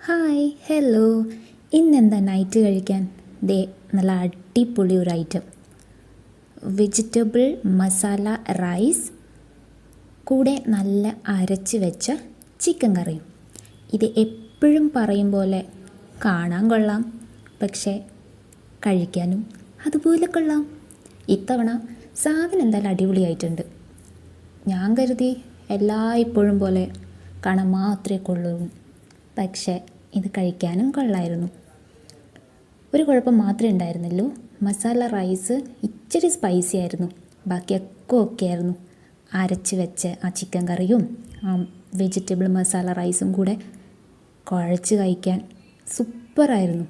Hi hello. ഇന്നെന്താ night കഴിക്കാൻ? ദേ നല്ല അടിപൊളി ഒരു ഐറ്റം, വെജിറ്റബിൾ മസാല റൈസ്, കൂടെ നല്ല അരച്ച് വെച്ച ചിക്കൻ കറിയും. ഇത് എപ്പോഴും പറയും പോലെ കാണാൻ കൊള്ളാം, പക്ഷേ കഴിക്കാനും അതുപോലെ കൊള്ളാം. ഇത്തവണ സാധനം എന്തായാലും അടിപൊളിയായിട്ടുണ്ട്. ഞാൻ കരുതി ഇപ്പോഴും പോലെ കാണാൻ മാത്രമേ കൊള്ളൂ, പക്ഷേ ഇത് കഴിക്കാനും കൊള്ളായിരുന്നു. ഒരു കുഴപ്പം മാത്രമേ ഉണ്ടായിരുന്നുള്ളൂ, മസാല റൈസ് ഇച്ചിരി സ്പൈസി ആയിരുന്നു. ബാക്കിയൊക്കെ ഓക്കെ ആയിരുന്നു. അരച്ച് വെച്ച് ആ ചിക്കൻ കറിയും ആ വെജിറ്റബിൾ മസാല റൈസും കൂടെ കുഴച്ച് കഴിക്കാൻ സൂപ്പറായിരുന്നു.